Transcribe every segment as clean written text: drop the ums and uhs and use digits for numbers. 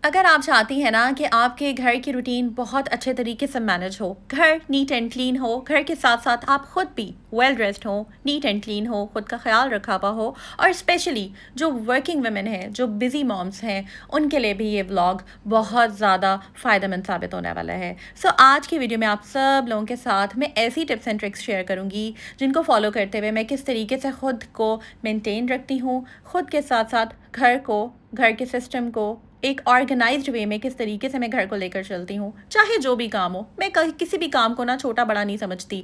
अगर आप चाहती हैं ना कि आपके घर की रूटीन बहुत अच्छे तरीके से मैनेज हो, घर नीट एंड क्लीन हो, घर के साथ साथ आप खुद भी वेल ड्रेस्ड हो, नीट एंड क्लीन हो, खुद का ख्याल रखा हुआ हो, और स्पेशली जो वर्किंग वुमेन हैं, जो बिज़ी मॉम्स हैं, उनके लिए भी ये व्लॉग बहुत ज़्यादा फ़ायदेमंद साबित होने वाला है। सो आज की वीडियो में आप सब लोगों के साथ मैं ऐसी टिप्स एंड ट्रिक्स शेयर करूँगी जिनको फॉलो करते हुए मैं किस तरीके से खुद को मेंटेन रखती हूँ, खुद के साथ साथ घर को, घर के सिस्टम को एक ऑर्गेनाइज्ड वे में किस तरीके से मैं घर को लेकर चलती हूँ, चाहे जो भी काम हो। मैं किसी भी काम को ना छोटा बड़ा नहीं समझती।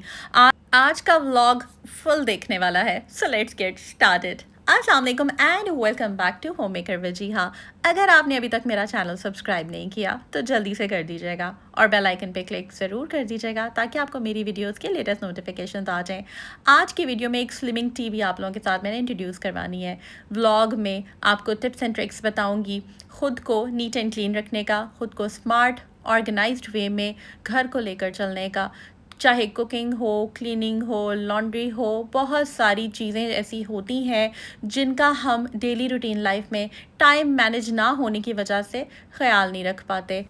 आज का व्लॉग फुल देखने वाला है, सो लेट्स गेट स्टार्टेड। अस्सलाम वालेकुम and welcome back to home maker with जी। हाँ, अगर आपने अभी तक मेरा चैनल सब्सक्राइब नहीं किया तो जल्दी से कर दीजिएगा और बेल आइकन पे क्लिक ज़रूर कर दीजिएगा ताकि आपको मेरी वीडियोस के लेटेस्ट नोटिफिकेशन आ जाएं। आज की वीडियो में एक स्लिमिंग टीवी आप लोगों के साथ मैंने इंट्रोड्यूस करवानी है। व्लॉग में आपको टिप्स एंड ट्रिक्स बताऊँगी खुद को नीट एंड क्लीन रखने का, खुद को स्मार्ट ऑर्गेनाइज्ड वे में घर को लेकर चलने का। चाहे कुकिंग हो, क्लीनिंग हो, लॉन्ड्री हो, बहुत सारी चीज़ें ऐसी होती हैं जिनका हम डेली रूटीन लाइफ में टाइम मैनेज ना होने की वजह से ख्याल नहीं रख पाते।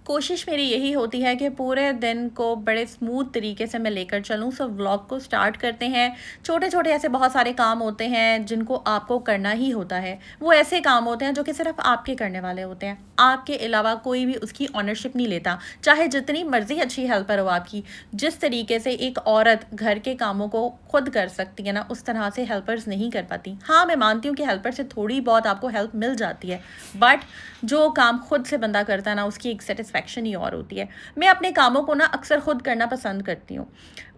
कोशिश मेरी यही होती है कि पूरे दिन को बड़े स्मूथ तरीके से मैं लेकर चलूँ। सो व्लॉग को स्टार्ट करते हैं। छोटे छोटे ऐसे बहुत सारे काम होते हैं जिनको आपको करना ही होता है। वो ऐसे काम होते हैं जो कि सिर्फ आपके करने वाले होते हैं, आपके अलावा कोई भी उसकी ऑनरशिप नहीं लेता। चाहे जितनी मर्जी अच्छी हेल्पर हो आपकी, जिस तरीके से एक औरत घर के कामों को खुद कर सकती है ना, उस तरह से हेल्पर्स नहीं कर पाती। हाँ, मैं मानती हूँ कि हेल्पर से थोड़ी बहुत आपको हेल्प मिल जाती है, बट जो काम खुद से बंदा करता है ना, उसकी एक सेटिस्फेक्शन ही और होती है। मैं अपने कामों को ना अक्सर खुद करना पसंद करती हूँ।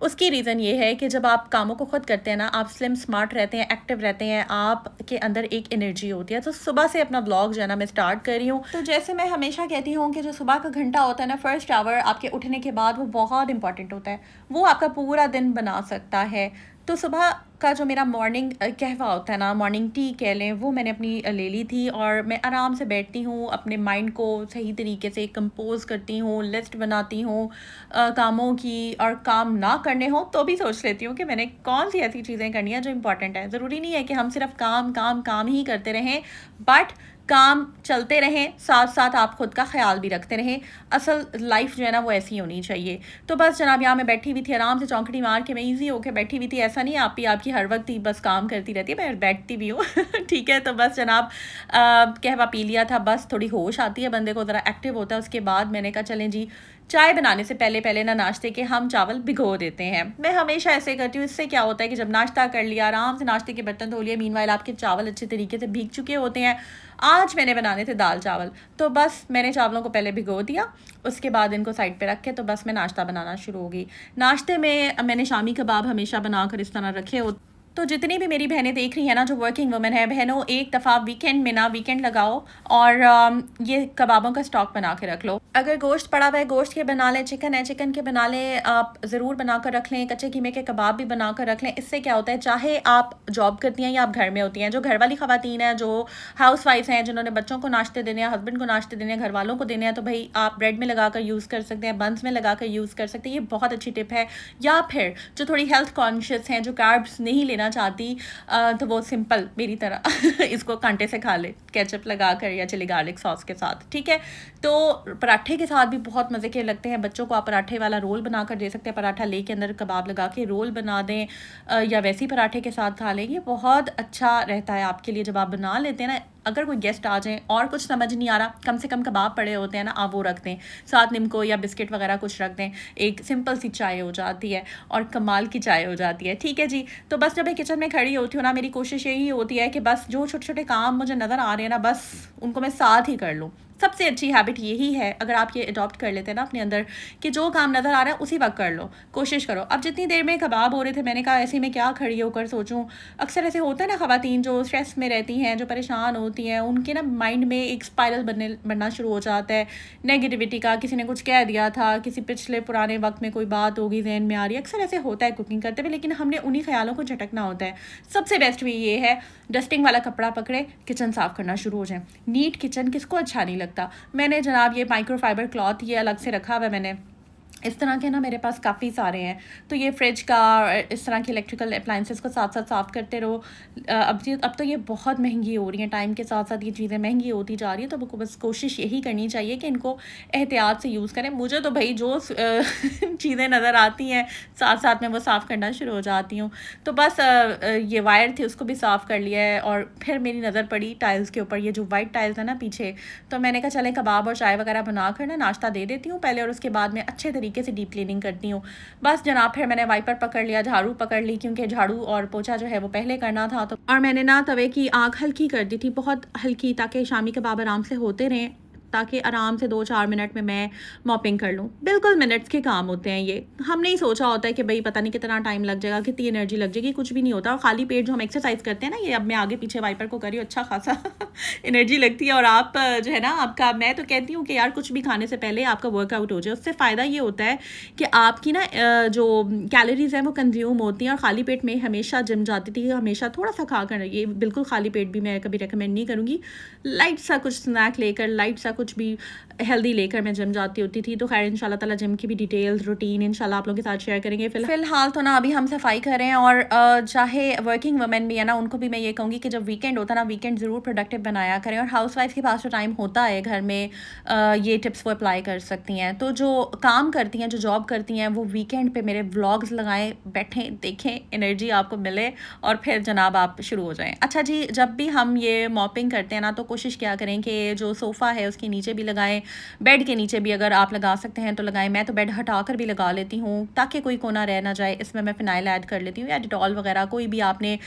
उसकी रीज़न ये है कि जब आप कामों को खुद करते हैं ना, आप स्लिम स्मार्ट रहते हैं, एक्टिव रहते हैं, आपके अंदर एक एनर्जी होती है। तो सुबह से अपना ब्लॉग जो है ना मैं स्टार्ट कर रही हूँ। तो जैसे मैं हमेशा कहती हूँ कि जो सुबह का घंटा होता है ना, फर्स्ट आवर आपके उठने के बाद, वो बहुत इंपॉर्टेंट होता है। वो आपका पूरा दिन बना सकता है। तो सुबह का जो मेरा मॉर्निंग कहवा होता है ना, मॉर्निंग टी कह लें, वो मैंने अपनी ले ली थी और मैं आराम से बैठती हूँ, अपने माइंड को सही तरीके से कंपोज करती हूँ, लिस्ट बनाती हूँ कामों की, और काम ना करने हो तो भी सोच लेती हूँ कि मैंने कौन सी ऐसी चीज़ें करनी है जो इम्पॉर्टेंट है। ज़रूरी नहीं है कि हम सिर्फ काम काम काम ही करते रहें, बट काम चलते रहें, साथ साथ आप खुद का ख्याल भी रखते रहें। असल लाइफ जो है ना वो ऐसी होनी चाहिए। तो बस जनाब, यहाँ मैं बैठी हुई थी आराम से, चौंकड़ी मार के मैं ईजी होकर बैठी हुई थी। ऐसा नहीं आप ही आपकी हर वक्त ही बस काम करती रहती है, मैं बैठती भी हूँ ठीक है। तो बस जनाब, कहवा पी लिया था, बस थोड़ी होश आती है बंदे को, ज़रा एक्टिव होता है। उसके बाद मैंने कहा चलें जी, चाय बनाने से पहले पहले ना नाश्ते के हम चावल भिगो देते हैं। मैं हमेशा ऐसे करती हूँ। इससे क्या होता है कि जब नाश्ता कर लिया, आराम से नाश्ते के बर्तन धो लिए, मीनवाइल आपके चावल अच्छे तरीके से भीग चुके होते हैं। आज मैंने बनाने थे दाल चावल, तो बस मैंने चावलों को पहले भिगो दिया, उसके बाद इनको साइड पे रख के तो बस मैं नाश्ता बनाना शुरू हो गई। नाश्ते में मैंने शामी कबाब हमेशा बनाकर इस तरह रखे होते। तो जितनी भी मेरी बहनें देख रही हैं ना, जो वर्किंग वुमेन है, बहनों, एक दफ़ा वीकेंड में ना वीकेंड लगाओ और ये कबाबों का स्टॉक बना के रख लो। अगर गोश्त पड़ा हुआ है, गोश्त के बना लें, चिकन है चिकन के बना लें, आप ज़रूर बना कर रख लें। कच्चे कीमे के कबाब भी बना कर रख लें। इससे क्या होता है, चाहे आप जॉब करती हैं या आप घर में होती हैं, जो घर वाली ख़वातीन हैं, जो हाउस वाइफ हैं, जिन्होंने बच्चों को नाश्ते देने हैं, हस्बैंड को नाश्ते देने हैं, घर वालों को देने हैं, तो भाई आप ब्रेड में लगा कर यूज़ कर सकते हैं, बंस में लगा कर यूज़ कर सकते हैं। ये बहुत अच्छी टिप है। या फिर जो थोड़ी हेल्थ कॉन्शियस हैं, जो कार्ब्स नहीं लेना चाहती, तो वो सिंपल मेरी तरह इसको कांटे से खा ले, केचप लगा कर या चिली गार्लिक सॉस के साथ, ठीक है। तो पराठे के साथ भी बहुत मज़े के लगते हैं। बच्चों को आप पराठे वाला रोल बना कर दे सकते हैं, पराठा ले के अंदर कबाब लगा के रोल बना दें, या वैसे ही पराठे के साथ खा लें। ये बहुत अच्छा रहता है आपके लिए जब आप बना लेते हैं ना। अगर कोई गेस्ट आ जाए और कुछ समझ नहीं आ रहा, कम से कम कबाब पड़े होते हैं ना, आप वो रख दें, साथ निम्को या बिस्किट वगैरह कुछ रख दें, एक सिंपल सी चाय हो जाती है और कमाल की चाय हो जाती है, ठीक है जी। तो बस जब मैं किचन में खड़ी होती हूँ ना, मेरी कोशिश यही होती है कि बस जो छोटे छोटे काम मुझे नज़र आ रहे हैं ना, बस उनको मैं साथ ही कर लूँ। सबसे अच्छी हैबिट यही है, अगर आप ये अडॉप्ट कर लेते हैं ना अपने अंदर, कि जो काम नज़र आ रहा है उसी वक्त कर लो, कोशिश करो। अब जितनी देर में कबाब हो रहे थे, मैंने कहा ऐसे में क्या खड़ी होकर सोचूं। अक्सर ऐसे होता है ना, ख़वातीन जो स्ट्रेस में रहती हैं, जो परेशान होती हैं, उनके ना माइंड में एक स्पाइरल बनना शुरू हो जाता है नेगेटिविटी का। किसी ने कुछ कह दिया था, किसी पिछले पुराने वक्त में कोई बात होगी जहन में आ रही है, अक्सर ऐसे होता है कुकिंग करते हुए, लेकिन हमने उन्हीं ख्यालों को झटकना होता है। सबसे बेस्ट वे ये है, डस्टिंग वाला कपड़ा पकड़े, किचन साफ़ करना शुरू हो जाए। नीट किचन किसको अच्छा नहीं लगता। मैंने जनाब ये माइक्रोफाइबर क्लॉथ ये अलग से रखा हुआ है मैंने, इस तरह के ना मेरे पास काफ़ी सारे हैं। तो ये फ्रिज का इस तरह के इलेक्ट्रिकल अप्लायंसेस को साथ-साथ साफ़ करते रहो। अब तो ये बहुत महँगी हो रही हैं, टाइम के साथ-साथ ये चीज़ें महँगी होती जा रही हैं, तो आपको बस कोशिश यही करनी चाहिए कि इनको एहतियात से यूज़ करें। मुझे तो भई जो चीज़ें नज़र आती हैं, साथ-साथ में वो साफ़ करना शुरू हो जाती हूँ। तो बस ये वायर थी उसको भी साफ़ कर लिया है और फिर मेरी नज़र पड़ी टाइल्स के ऊपर, ये जो वाइट टाइल्स है ना पीछे, तो मैंने कहा चलें कबाब और चाय वगैरह बनाकर ना नाश्ता दे देती हूँ पहले और उसके बाद में अच्छे तरीके से डीप क्लीनिंग करती हूँ। बस जनाब फिर मैंने वाइपर पकड़ लिया, झाड़ू पकड़ ली क्योंकि झाड़ू और पोछा जो है वो पहले करना था, तो और मैंने ना तवे की आग हल्की कर दी थी, बहुत हल्की, ताकि शामी कबाब आराम से होते रहें, ताकि आराम से 2-4 मिनट में मैं मॉपिंग कर लूँ। बिल्कुल मिनट्स के काम होते हैं ये। हमने ही सोचा होता है कि भई पता नहीं कितना टाइम लग जाएगा, कितनी एनर्जी लग जाएगी, कुछ भी नहीं होता। और खाली पेट जो हम एक्सरसाइज़ करते हैं ना, ये अब मैं आगे पीछे वाइपर को कर रही हूँ, अच्छा खासा एनर्जी लगती है। और आप जो है ना आपका, मैं तो कहती हूँ कि यार कुछ भी खाने से पहले आपका वर्कआउट हो जाए। उससे फ़ायदा ये होता है कि आपकी ना जो कैलोरीज़ हैं वो कंज़्यूम होती हैं। और खाली पेट में हमेशा जिम जाती थी, हमेशा थोड़ा-सा खा कर, ये बिल्कुल खाली पेट भी मैं कभी रिकमेंड नहीं करूँगी। लाइट सा कुछ स्नैक लेकर, लाइट सा कुछ भी हेल्दी लेकर मैं जिम जाती होती थी। तो खैर इंशाल्लाह ताला जिम की भी डिटेल्स, रूटीन इंशाल्लाह आप लोगों के साथ शेयर करेंगे। फ़िलहाल तो ना अभी हम सफाई कर रहे हैं। और चाहे वर्किंग वुमेन भी है ना, उनको भी मैं ये कहूँगी कि जब वीकेंड होता है ना, वीकेंड ज़रूर प्रोडक्टिव बनाया करें। और हाउसवाइफ़ के पास जो टाइम होता है घर में, ये टिप्स वो अप्लाई कर सकती हैं। तो जो काम करती हैं, जो जॉब करती हैं, वो वीकेंड पे मेरे व्लॉग्स लगाएँ, बैठें, देखें, एनर्जी आपको मिले और फिर जनाब आप शुरू हो जाएँ। अच्छा जी, जब भी हम ये मॉपिंग करते हैं ना, तो कोशिश क्या करें कि जो सोफ़ा है उसके नीचे भी लगाएँ, बेड के नीचे भी अगर आप लगा सकते हैं तो लगाएँ। मैं तो बेड हटाकर भी लगा लेती हूँ ताकि कोई कोना रह ना जाए। इसमें मैं फ़िनाइल ऐड कर लेती हूँ या डेटॉल वगैरह, कोई भी आपने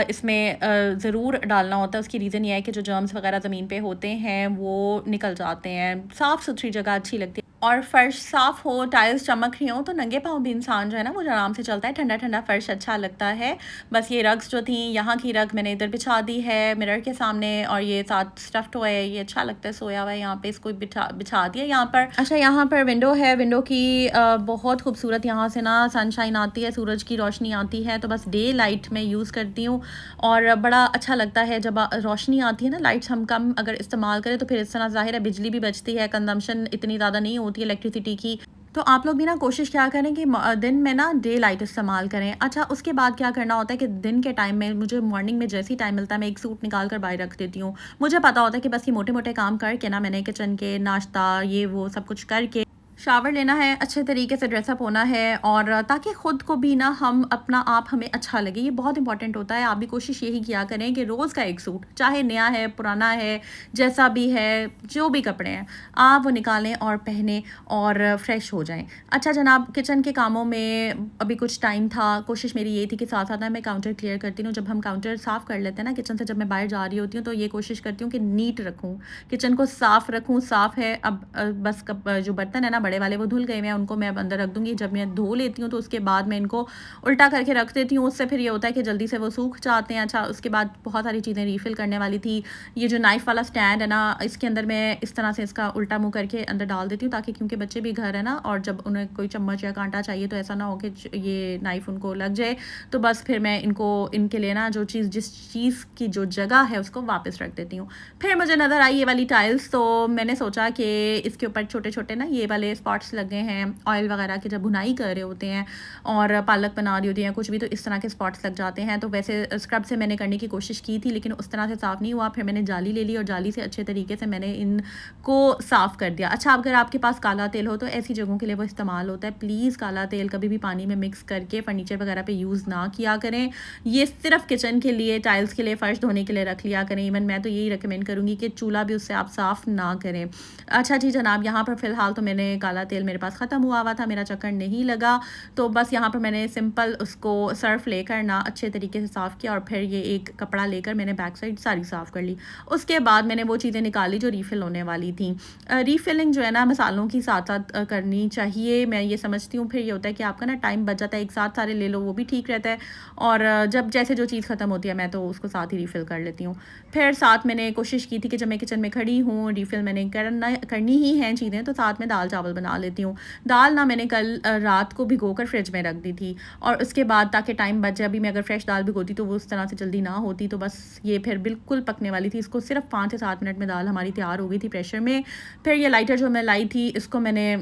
इसमें ज़रूर डालना होता है। उसकी रीज़न ये है कि जो जर्म्स वगैरह ज़मीन पे होते हैं वो निकल जाते हैं। साफ़-सुथरी जगह अच्छी लगती है। और फ़र्श साफ़ हो, टाइल्स चमक रही हों, तो नंगे पाँव भी इंसान जो है ना वो आराम से चलता है। ठंडा-ठंडा फ़र्श अच्छा लगता है। बस ये रग्स जो थी, यहाँ की रग मैंने इधर बिछा दी है मिरर के सामने, और ये साथ स्टफ़ टॉय है, ये अच्छा लगता है सोया हुआ है यहाँ पे, इसको बिछा दिया यहाँ पर। अच्छा, यहाँ पर विंडो है, विंडो की बहुत खूबसूरत यहाँ से ना सनशाइन आती है, सूरज की रोशनी आती है, तो बस डे लाइट मैं यूज़ करती हूँ। और बड़ा अच्छा लगता है जब रोशनी आती है ना। लाइट्स हम कम अगर इस्तेमाल करें तो फिर इस तरह ज़ाहिर है बिजली भी बचती है, कंज़म्पशन इतनी ज़्यादा नहीं होती है इलेक्ट्रिसिटी की। तो आप लोग भी ना कोशिश क्या करें कि दिन में ना डे लाइट इस्तेमाल करें। अच्छा, उसके बाद क्या करना होता है कि दिन के टाइम में मुझे मॉर्निंग में जैसे ही टाइम मिलता है, मैं एक सूट निकाल कर बाहर रख देती हूँ। मुझे पता होता है कि बस ये मोटे-मोटे काम करके ना मैंने किचन के नाश्ता, ये वो सब कुछ करके शावर लेना है, अच्छे तरीके से ड्रेसअप होना है, और ताकि ख़ुद को भी ना हम अपना आप हमें अच्छा लगे, ये बहुत इंपॉर्टेंट होता है। आप भी कोशिश यही किया करें कि रोज़ का एक सूट, चाहे नया है, पुराना है, जैसा भी है, जो भी कपड़े हैं, आप वो निकालें और पहने और फ्रेश हो जाएं। अच्छा जनाब, किचन के कामों में अभी कुछ टाइम था, कोशिश मेरी ये थी कि साथ साथ ना मैं काउंटर क्लियर करती हूँ। जब हम काउंटर साफ़ कर लेते हैं ना किचन से, जब मैं बाहर जा रही होती हूँ, तो ये कोशिश करती हूँ कि नीट रखूँ, किचन को साफ़ रखूँ। साफ़ है, अब बस जो बर्तन है ना बड़े वाले वो धुल गए हुए हैं, उनको मैं अब अंदर रख दूँगी। जब मैं धो लेती हूँ तो उसके बाद मैं इनको उल्टा करके रख देती हूँ, उससे फिर ये होता है कि जल्दी से वो सूख जाते हैं। अच्छा, उसके बाद बहुत सारी चीज़ें रीफ़िल करने वाली थी। ये जो नाइफ़ वाला स्टैंड है ना, इसके अंदर मैं इस तरह से इसका उल्टा मुँह करके अंदर डाल देती हूँ, ताकि क्योंकि बच्चे भी घर है ना, और जब उन्हें कोई चम्मच या कांटा चाहिए तो ऐसा ना हो कि ये नाइफ़ उनको लग जाए। तो बस फिर मैं इनको, इनके लिए ना जिस चीज़ की जो जगह है उसको वापस रख देती हूँ। फिर मुझे नज़र आई ये वाली टाइल्स, तो मैंने सोचा कि इसके ऊपर छोटे-छोटे ना ये वाले स्पॉट्स लगे हैं ऑयल वगैरह के, जब भुनाई कर रहे होते हैं और पालक बना रही होती हैं कुछ भी, तो इस तरह के स्पॉट्स लग जाते हैं। तो वैसे स्क्रब से मैंने करने की कोशिश की थी, लेकिन उस तरह से साफ़ नहीं हुआ। फिर मैंने जाली ले ली और जाली से अच्छे तरीके से मैंने इनको साफ़ कर दिया। अच्छा, अगर आपके पास काला तेल हो तो ऐसी जगहों के लिए वो इस्तेमाल होता है। प्लीज़ काला तेल कभी भी पानी में मिक्स करके फर्नीचर वगैरह पे यूज़ ना किया करें। ये सिर्फ किचन के लिए, टाइल्स के लिए, फ़र्श धोने के लिए रख लिया करें। इवन मैं तो यही रिकमेंड करूँगी कि चूल्हा भी उससे आप साफ़ ना करें। अच्छा जी जनाब, यहाँ पर फ़िलहाल तो मैंने काला तेल मेरे पास ख़त्म हुआ था, मेरा चक्कर नहीं लगा, तो बस यहाँ पर मैंने सिंपल उसको सर्फ लेकर ना अच्छे तरीके से साफ़ किया, और फिर ये एक कपड़ा लेकर मैंने बैक साइड सारी साफ़ कर ली। उसके बाद मैंने वो चीज़ें निकाली जो रीफ़िल होने वाली थी। रीफ़िलिंग जो है ना मसालों की साथ साथ करनी चाहिए, मैं ये समझती हूँ। फिर ये होता है कि आपका ना टाइम बच जाता है, एक साथ सारे ले लो वो भी ठीक रहता है। और जब जैसे जो चीज़ ख़त्म होती है मैं तो उसको साथ ही रीफ़िल कर लेती हूँ। फिर साथ मैंने कोशिश की थी कि जब मैं किचन में खड़ी हूँ, रीफ़िल मैंने करनी ही हैं चीज़ें, तो साथ में दाल चावल बना लेती हूँ। दाल ना मैंने कल रात को भिगोकर फ्रिज में रख दी थी, और उसके बाद ताकि टाइम बच जाए। अभी मैं अगर फ्रेश दाल भिगोती तो वो उस तरह से जल्दी ना होती, तो बस ये फिर बिल्कुल पकने वाली थी। इसको सिर्फ 5 से 7 मिनट में दाल हमारी तैयार हो गई थी प्रेशर में। फिर ये लाइटर जो मैं लाई थी, इसको मैंने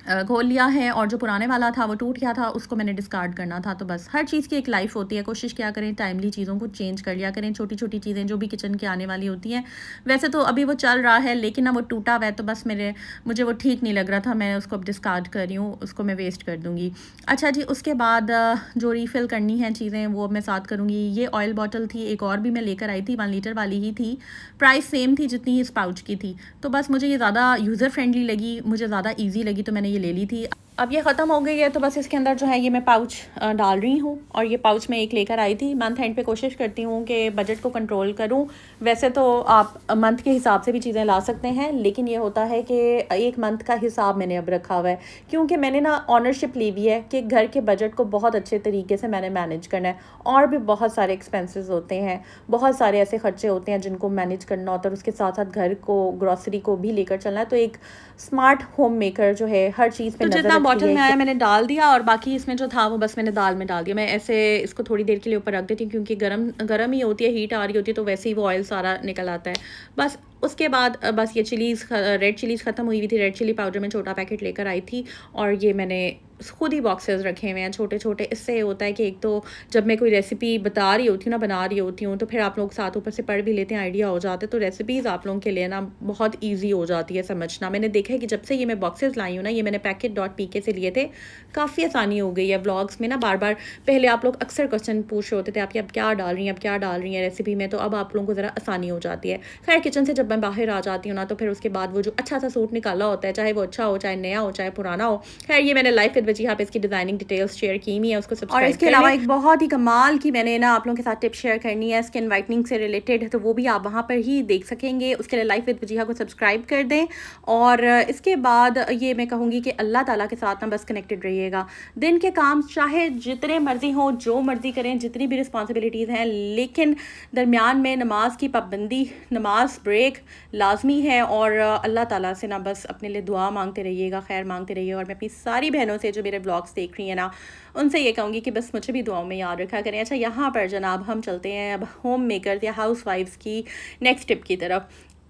खोल लिया है, और जो पुराने वाला था वो टूट गया था, उसको मैंने डिस्कार्ड करना था। तो बस हर चीज़ की एक लाइफ होती है, कोशिश किया करें टाइमली चीज़ों को चेंज कर लिया करें। छोटी छोटी चीज़ें जो भी किचन के आने वाली होती हैं, वैसे तो अभी वो चल रहा है लेकिन ना वो टूटा हुआ है, तो बस मुझे वो ठीक नहीं लग रहा था, मैं उसको अब डिस्कार्ड कर रही हूँ, उसको मैं वेस्ट कर दूँगी। अच्छा जी, उसके बाद जो रीफ़िल करनी है चीज़ें वो मैं साथ करूँगी। ये ऑयल बॉटल थी, एक और भी मैं लेकर आई थी, 1 लीटर वाली ही थी, प्राइस सेम थी जितनी इस पाउच की थी। तो बस मुझे ये ज़्यादा यूज़र फ्रेंडली लगी, मुझे ज़्यादा ईजी लगी, तो मैंने ये ले ली थी। अब ये ख़त्म हो गई है, तो बस इसके अंदर जो है ये मैं पाउच डाल रही हूँ, और ये पाउच मैं एक लेकर आई थी। मंथ एंड पे कोशिश करती हूँ कि बजट को कंट्रोल करूँ। वैसे तो आप मंथ के हिसाब से भी चीज़ें ला सकते हैं, लेकिन ये होता है कि एक मंथ का हिसाब मैंने अब रखा हुआ है, क्योंकि मैंने ना ऑनरशिप ली हुई है कि घर के बजट को बहुत अच्छे तरीके से मैंने मैनेज करना है। और भी बहुत सारे एक्सपेंसेस होते हैं, बहुत सारे ऐसे खर्चे होते हैं जिनको मैनेज करना होता है, और उसके साथ साथ घर को, ग्रॉसरी को भी लेकर चलना है। तो एक स्मार्ट होम मेकर जो है हर चीज़ पे नज़र रखती है। बॉटल में आया मैंने डाल दिया, और बाकी इसमें जो था वो बस मैंने दाल में डाल दिया। मैं ऐसे इसको थोड़ी देर के लिए ऊपर रख देती हूँ, क्योंकि गरम ही होती है, हीट आ रही होती है, तो वैसे ही वो ऑयल सारा निकल आता है। बस उसके बाद बस ये रेड चिलीज़ ख़त्म हुई हुई थी, रेड चिली पाउडर में छोटा पैकेट लेकर आई थी, और ये मैंने खुद ही बॉक्सेस रखे हुए हैं छोटे छोटे। इससे ये होता है कि एक तो जब मैं कोई रेसिपी बता रही होती हूँ ना, बना रही होती हूँ, तो फिर आप लोग साथ ऊपर से पढ़ भी लेते हैं, आइडिया हो जाता है, तो रेसिपीज़ आप लोगों के लिए ना बहुत ईजी हो जाती है समझना। मैंने देखा है कि जब से ये मैं बॉक्सेस लाई हूँ ना, ये मैंने packet.pk से लिए थे, काफ़ी आसानी हो गई है। व्लॉग्स में ना बार बार पहले आप लोग अक्सर क्वेश्चन पूछ रहे होते थे, आप क्या डाल रही हैं, अब क्या डाल रही हैं रेसिपी में, तो अब आप लोगों को ज़रा आसानी हो जाती है। खैर, किचन से जब मैं बाहर आ जाती हूँ ना, तो फिर उसके बाद वो जो अच्छा सा सूट निकाला होता है, चाहे वो अच्छा हो, चाहे नया हो, चाहे पुराना हो। खैर, ये मैंने लाइफ विद वजीहा पे इसकी डिज़ाइनिंग डिटेल्स शेयर की हुई है, उसको सब्सक्राइब। और इसके अलावा एक बहुत ही कमाल की मैंने ना आप लोगों के साथ टिप शेयर करनी है स्किन वाइटनिंग से रिलेटेड, तो वो भी आप वहाँ पर ही देख सकेंगे। उसके लिए लाइफ विद वजीहा को सब्सक्राइब कर दें। और इसके बाद ये मैं कहूँगी कि अल्लाह ताला के साथ ना बस कनेक्टेड रहिएगा। दिन के काम चाहे जितने मर्जी हों, जो मर्जी करें, जितनी भी रिस्पॉन्सिबिलिटीज़ हैं, लेकिन दरमियान में नमाज की पाबंदी, नमाज ब्रेक लाजमी है। और अल्लाह ताला से ना बस अपने लिए दुआ मांगते रहिएगा, खैर मांगते रहिए। और मैं अपनी सारी बहनों से जो मेरे ब्लॉग्स देख रही हैं ना, उनसे ये कहूँगी कि बस मुझे भी दुआओं में याद रखा करें। अच्छा, यहाँ पर जनाब हम चलते हैं अब होम मेकर्स या हाउस वाइफ्स की नेक्स्ट टिप की तरफ।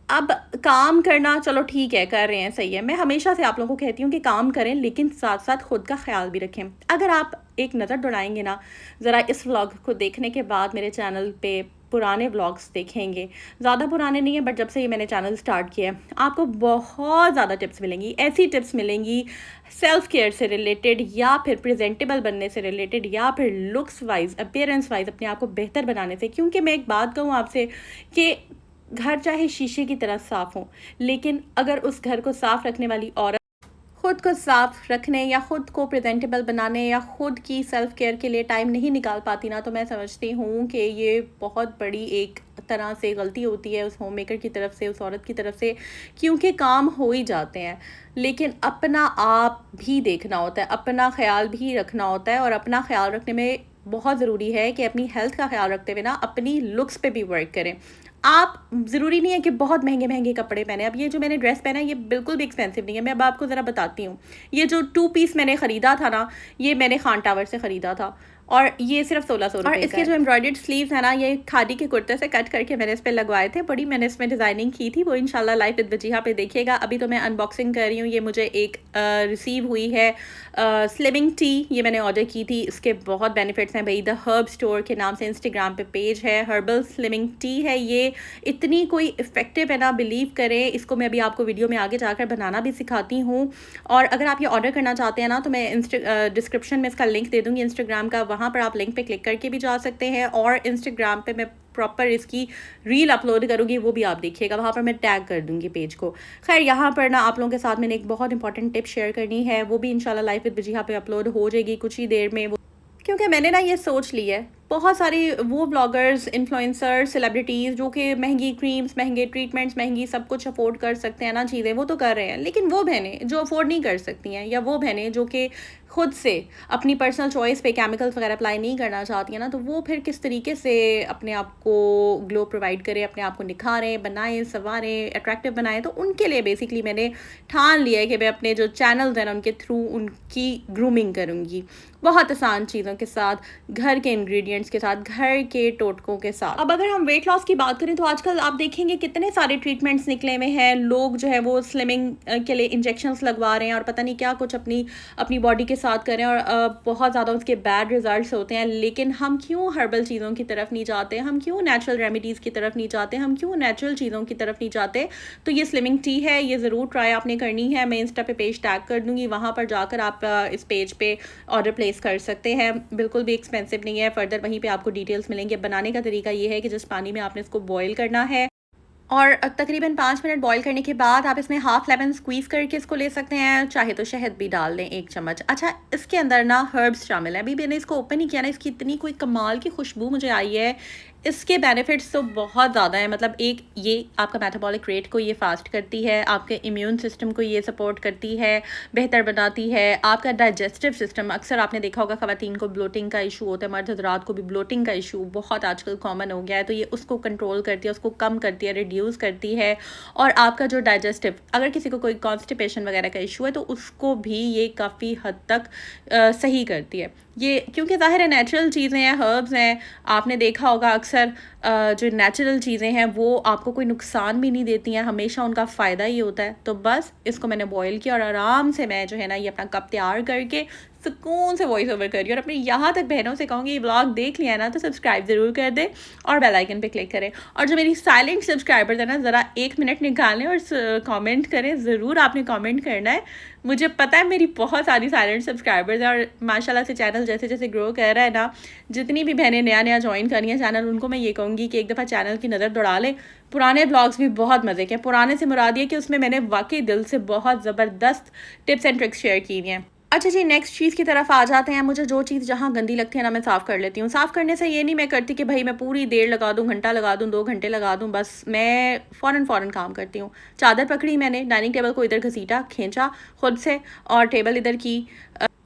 अब काम करना चलो ठीक है, कर रहे हैं, सही है। मैं हमेशा से आप लोगों को कहती हूँ कि काम करें, लेकिन साथ साथ खुद का ख्याल भी रखें। अगर आप एक नज़र दौड़ाएंगे ना ज़रा इस व्लॉग को देखने के बाद, मेरे चैनल पे पुराने व्लॉग्स देखेंगे, ज़्यादा पुराने नहीं है बट जब से ये मैंने चैनल स्टार्ट किया है, आपको बहुत ज़्यादा टिप्स मिलेंगी। ऐसी टिप्स मिलेंगी सेल्फ़ केयर से रिलेटेड, या फिर प्रेजेंटेबल बनने से रिलेटेड, या फिर लुक्स वाइज, अपीयरेंस वाइज अपने आप को बेहतर बनाने से। क्योंकि मैं एक बात कहूँ आपसे कि घर चाहे शीशे की तरह साफ़ हो, लेकिन अगर उस घर को साफ़ रखने वाली औरत खुद को साफ़ रखने या ख़ुद को प्रेजेंटेबल बनाने या ख़ुद की सेल्फ़ केयर के लिए टाइम नहीं निकाल पाती ना, तो मैं समझती हूँ कि ये बहुत बड़ी एक तरह से गलती होती है उस होम मेकर की तरफ से, उस औरत की तरफ से। क्योंकि काम हो ही जाते हैं, लेकिन अपना आप भी देखना होता है, अपना ख्याल भी रखना होता है। और अपना ख्याल रखने में बहुत ज़रूरी है कि अपनी हेल्थ का ख्याल रखते हुए ना अपनी लुक्स पे भी वर्क करें। आप ज़रूरी नहीं है कि बहुत महंगे महंगे कपड़े पहने। अब ये जो मैंने ड्रेस पहना है ये बिल्कुल भी एक्सपेंसिव नहीं है, मैं अब आपको ज़रा बताती हूँ। ये जो 2 पीस मैंने ख़रीदा था ना, ये मैंने खान टावर से ख़रीदा था, और ये सिर्फ 1600 रुपये। और इसके जो एम्ब्रॉयडर्ड स्लीव्स है ना, ये खादी के कुर्ते से कट करके मैंने इस पर लगवाए थे। बड़ी मैंने इसमें डिज़ाइनिंग की थी, वो इंशाल्लाह लाइफ विद वजीहा पे देखिएगा। अभी तो मैं अनबॉक्सिंग कर रही हूँ। ये मुझे एक रिसीव हुई है स्लिमिंग टी, ये मैंने ऑर्डर की थी। इसके बहुत बेनिफिट्स हैं भाई। द हर्ब स्टोर के नाम से इंस्टाग्राम पे पेज है, हर्बल स्लिमिंग टी है। ये इतनी कोई इफ़ेक्टिव है ना, बिलीव करें। इसको मैं अभी आपको वीडियो में आगे जाकर बनाना भी सिखाती हूँ। और अगर आप ये ऑर्डर करना चाहते हैं ना, तो मैं डिस्क्रिप्शन में इसका लिंक दे दूँगी इंस्टाग्राम का, वहाँ पर आप लिंक पे क्लिक करके भी जा सकते हैं। और इंस्टाग्राम पे मैं प्रॉपर इसकी रील अपलोड करूँगी, वो भी आप देखिएगा, वहाँ पर मैं टैग कर दूँगी पेज को। खैर, यहाँ पर ना आप लोगों के साथ मैंने एक बहुत इंपॉर्टेंट टिप शेयर करनी है, वो भी इंशाल्लाह लाइफ विद वजीहा पे अपलोड हो जाएगी कुछ ही देर में। क्योंकि मैंने ना ये सोच ली है, बहुत सारी वो ब्लॉगर्स, इन्फ्लुएंसर्स, सेलिब्रिटीज़ जो कि महंगी क्रीम्स, महंगे ट्रीटमेंट्स, महंगी सब कुछ अफोर्ड कर सकते हैं ना चीज़ें, वो तो कर रहे हैं। लेकिन वो बहनें जो अफोर्ड नहीं कर सकती हैं, या वो बहनें जो कि खुद से अपनी पर्सनल चॉइस पे केमिकल्स वगैरह अप्लाई नहीं करना चाहती हैं ना, तो वो फिर किस तरीके से अपने आप को ग्लो प्रोवाइड करें, अपने आप को निखारें, बनाएं, संवारें, अट्रैक्टिव बनाएं। तो उनके लिए बेसिकली मैंने ठान लिया है कि मैं अपने जो चैनल्स हैं उनके थ्रू उनकी ग्रूमिंग करूँगी, बहुत आसान चीज़ों के साथ, घर के इंग्रेडिएंट्स इंग्रेडिएंट्स के साथ, घर के टोटकों के साथ। अब अगर हम वेट लॉस की बात करें तो आजकल आप देखेंगे कितने सारे ट्रीटमेंट्स निकले हुए हैं। लोग जो है वो स्लिमिंग के लिए इंजेक्शंस लगवा रहे हैं और पता नहीं क्या कुछ अपनी अपनी बॉडी के साथ कर रहे हैं, और बहुत ज़्यादा उसके बैड रिजल्ट्स होते हैं। लेकिन हम क्यों हर्बल चीज़ों की तरफ नहीं जाते, हम क्यों नेचुरल रेमेडीज़ की तरफ नहीं जाते, हम क्यों नेचुरल चीज़ों की तरफ नहीं जाते? तो ये स्लिमिंग टी है, ये ज़रूर ट्राई आपने करनी है। मैं इंस्टा पे पेज टैग कर दूँगी, वहाँ पर जाकर आप इस पेज पे ऑर्डर प्लेस कर सकते हैं। बिल्कुल भी एक्सपेंसिव नहीं है। फर्दर वहीं पे आपको डिटेल्स मिलेंगे। बनाने का तरीका ये है कि जिस पानी में आपने इसको बॉईल करना है और तकरीबन 5 मिनट बॉईल करने के बाद आप इसमें हाफ़ लेमन स्क्वीज़ करके इसको ले सकते हैं, चाहे तो शहद भी डाल दें 1 चम्मच। अच्छा, इसके अंदर ना हर्ब्स शामिल हैं। अभी मैंने इसको ओपन ही किया ना, इसकी इतनी कोई कमाल की खुशबू मुझे आई है। इसके बेनिफिट्स तो बहुत ज़्यादा हैं। मतलब एक ये आपका मेटाबॉलिक रेट को ये फास्ट करती है, आपके इम्यून सिस्टम को ये सपोर्ट करती है, बेहतर बनाती है। आपका डाइजेस्टिव सिस्टम, अक्सर आपने देखा होगा ख़वातीन को ब्लोटिंग का इशू होता है, मर्द हज़रात को भी ब्लोटिंग का इशू बहुत आजकल कॉमन हो गया है। तो ये उसको कंट्रोल करती है, उसको कम करती है, रिड्यूस करती है। और आपका जो डाइजेस्टिव, अगर किसी को कोई कॉन्स्टिपेशन वगैरह का इशू है तो उसको भी ये काफ़ी हद तक सही करती है। ये क्योंकि ज़ाहिर है नेचुरल चीज़ें हैं, हर्ब्स हैं। आपने देखा होगा अक्सर जो नेचुरल चीज़ें हैं वो आपको कोई नुकसान भी नहीं देती हैं, हमेशा उनका फ़ायदा ही होता है। तो बस इसको मैंने बॉईल किया और आराम से मैं जो है ना ये अपना कप तैयार करके सुकून से वॉइस ओवर कर रही हूँ। और अपने यहाँ तक बहनों से कहूँगी ये व्लॉग देख लिया है ना तो सब्सक्राइब ज़रूर कर दें और बेल आइकन पे क्लिक करें। और जो मेरी साइलेंट सब्सक्राइबर्स हैं ना, ज़रा 1 मिनट निकालें और कमेंट करें। ज़रूर आपने कमेंट करना है। मुझे पता है मेरी बहुत सारी साइलेंट सब्सक्राइबर्स हैं और माशाल्लाह से चैनल जैसे जैसे ग्रो कर रहा है ना, जितनी भी बहनें नया नया ज्वाइन कर रही हैं चैनल, उनको मैं ये कहूँगी कि एक दफ़ा चैनल की नज़र दौड़ा लें। पुराने ब्लॉग्स भी बहुत मज़े के हैं। पुराने से मुराद ये कि उसमें मैंने वाकई दिल से बहुत ज़बरदस्त टिप्स एंड ट्रिक्स शेयर की हैं। अच्छा जी, नेक्स्ट चीज़ की तरफ आ जाते हैं। मुझे जो चीज़ जहाँ गंदी लगती है ना, मैं साफ़ कर लेती हूँ। साफ़ करने से ये नहीं मैं करती कि भाई मैं पूरी देर लगा दूँ, घंटा लगा दूँ, 2 घंटे लगा दूँ। बस मैं फ़ौरन काम करती हूँ। चादर पकड़ी मैंने, डाइनिंग टेबल को इधर घसीटा, खींचा खुद से और टेबल इधर की,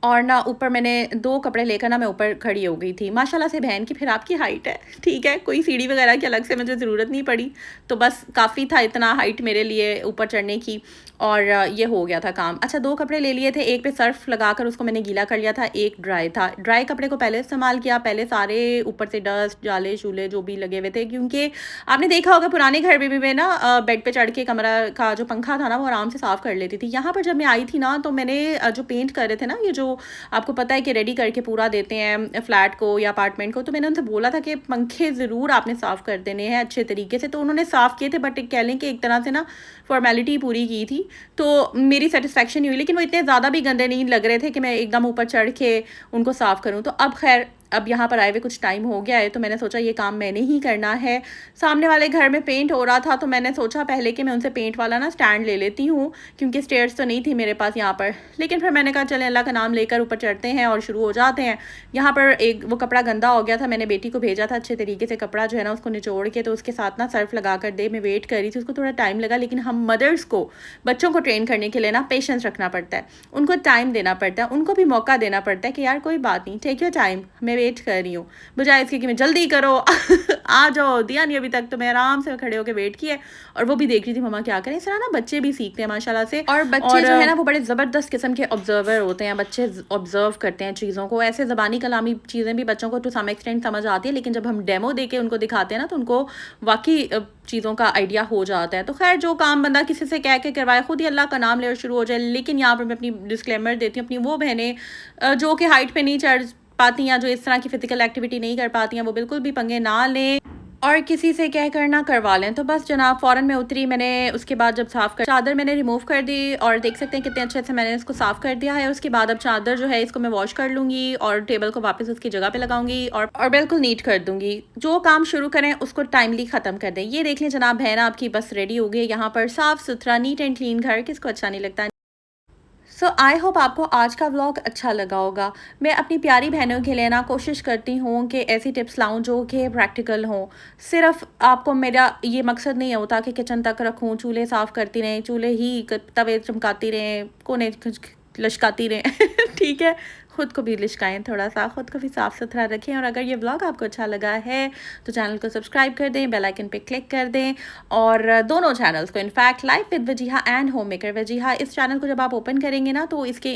और ना ऊपर मैंने 2 कपड़े लेकर ना मैं ऊपर खड़ी हो गई थी। माशाल्लाह से बहन की फिर आपकी हाइट है, ठीक है, कोई सीढ़ी वगैरह की अलग से मुझे ज़रूरत नहीं पड़ी। तो बस काफ़ी था इतना हाइट मेरे लिए ऊपर चढ़ने की, और ये हो गया था काम। अच्छा, 2 कपड़े ले लिए थे, एक पे सर्फ लगाकर उसको मैंने गीला कर लिया था, एक ड्राई था। ड्राई कपड़े को पहले इस्तेमाल किया, पहले सारे ऊपर से डस्ट जाले शूले जो भी लगे हुए थे, क्योंकि आपने देखा होगा पुराने घर में भी मैं ना बेड पे चढ़ के कमरा का जो पंखा था ना वो आराम से साफ़ कर लेती थी। यहाँ पर जब मैं आई थी ना तो मैंने जो पेंट कर रहे थे ना, ये जो आपको पता है कि रेडी करके पूरा देते हैं फ्लैट को या अपार्टमेंट को, तो मैंने उनसे बोला था कि पंखे ज़रूर आपने साफ़ कर देने हैं अच्छे तरीके से। तो उन्होंने साफ़ किए थे, बट कह लें कि एक तरह से ना फॉर्मेलिटी पूरी की थी, तो मेरी सेटिस्फेक्शन हुई। लेकिन वो इतने ज़्यादा भी गंदे नहीं लग रहे थे कि मैं एकदम ऊपर चढ़ के उनको साफ़ करूँ। तो अब खैर, अब यहाँ पर आए हुए कुछ टाइम हो गया है तो मैंने सोचा ये काम मैंने ही करना है। सामने वाले घर में पेंट हो रहा था तो मैंने सोचा पहले कि मैं उनसे पेंट वाला ना स्टैंड ले लेती हूँ, क्योंकि स्टेयर्स तो नहीं थी मेरे पास यहाँ पर। लेकिन फिर मैंने कहा चले अल्लाह का नाम लेकर ऊपर चढ़ते हैं और शुरू हो जाते हैं। यहाँ पर एक वो कपड़ा गंदा हो गया था, मैंने बेटी को भेजा था अच्छे तरीके से कपड़ा जो है ना उसको निचोड़ के, तो उसके साथ ना सर्फ लगा कर दे। मैं वेट कर रही थी, उसको थोड़ा टाइम लगा। लेकिन हम मदर्स को बच्चों को ट्रेन करने के लिए ना पेशेंस रखना पड़ता है, उनको टाइम देना पड़ता है, उनको भी मौका देना पड़ता है कि यार कोई बात नहीं, टेक योर टाइम, मैं वेट कर रही हूँ, बजाय इसके कि मैं जल्दी करो आ जाओ। दिया नहीं अभी तक, तो मैं आराम से खड़े होकर वेट किया और वो भी देख रही थी मम्मा क्या करें। इस तरह ना बच्चे भी सीखते हैं माशाल्लाह से, और बच्चे जो है ना वो बड़े ज़बरदस्त किस्म के ऑब्जर्वर होते हैं। बच्चे ऑब्जर्व करते हैं चीज़ों को। ऐसे ज़बानी कलामी चीज़ें भी बच्चों को टू सम एक्सटेंट समझ आती है, लेकिन जब हम डेमो दे के उनको दिखाते हैं ना तो उनको वाकई चीज़ों का आइडिया हो जाता है। तो खैर, जो काम बंदा किसी से कह के करवाए, खुद ही अल्लाह का नाम ले और शुरू हो जाए। लेकिन यहाँ पर मैं अपनी डिस्क्लेमर देती हूँ, अपनी वो बहनें जो कि हाइट पे नहीं चढ़ पाती हैं, जो इस तरह की फिजिकल एक्टिविटी नहीं कर पाती हैं, वो बिल्कुल भी पंगे ना लें और किसी से कह कर ना करवा लें। तो बस जनाब फ़ौरन में उतरी मैंने। उसके बाद जब साफ़ कर चादर मैंने रिमूव कर दी और देख सकते हैं कितने अच्छे से मैंने इसको साफ़ कर दिया है। उसके बाद अब चादर जो है इसको मैं वॉश कर लूँगी और टेबल को वापस उसकी जगह पे लगाऊंगी और बिल्कुल नीट कर दूँगी। जो काम शुरू करें उसको टाइमली ख़त्म कर दें। ये देख लें जनाब, बहन आपकी बस रेडी हो गई। यहाँ पर साफ़ सुथरा नीट एंड क्लीन घर किसको अच्छा नहीं लगता। सो आई होप आपको आज का व्लॉग अच्छा लगा होगा। मैं अपनी प्यारी बहनों के लिए ना कोशिश करती हूँ कि ऐसी टिप्स लाऊं जो कि प्रैक्टिकल हों। सिर्फ आपको मेरा ये मकसद नहीं होता कि किचन तक रखूँ, चूल्हे साफ़ करती रहें, चूल्हे ही तवे चमकाती रहें, कोने लचकाती रहें ठीक है, खुद को भी लिशकाएँ थोड़ा सा, खुद को भी साफ़ सुथरा रखें। और अगर ये व्लॉग आपको अच्छा लगा है तो चैनल को सब्सक्राइब कर दें, बेल आइकन पे क्लिक कर दें, और दोनों चैनल्स को, in fact life with Wajiha and home maker Wajiha, इस चैनल को जब आप ओपन करेंगे ना तो इसके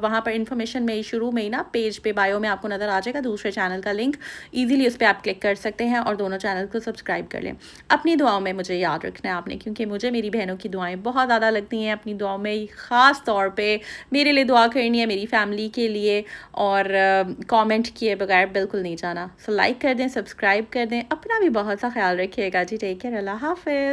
वहाँ पर इन्फॉर्मेशन में शुरू में ही ना पेज पे बायो में आपको नज़र आ जाएगा दूसरे चैनल का लिंक, ईजिली उस पर आप क्लिक कर सकते हैं और दोनों चैनल को सब्सक्राइब कर लें। अपनी दुआओं में मुझे याद रखना है आपने, क्योंकि मुझे मेरी बहनों की दुआएं बहुत ज़्यादा लगती हैं। अपनी दुआओं में ख़ास तौर पे मेरे लिए दुआ करनी है, मेरी फैमिली के लिए, और कमेंट किए बगैर बिल्कुल नहीं जाना। सो लाइक कर दें, सब्सक्राइब कर दें, अपना भी बहुत सा ख्याल रखिएगा जी। टेक केयर, अल्लाह हाफ़िज़।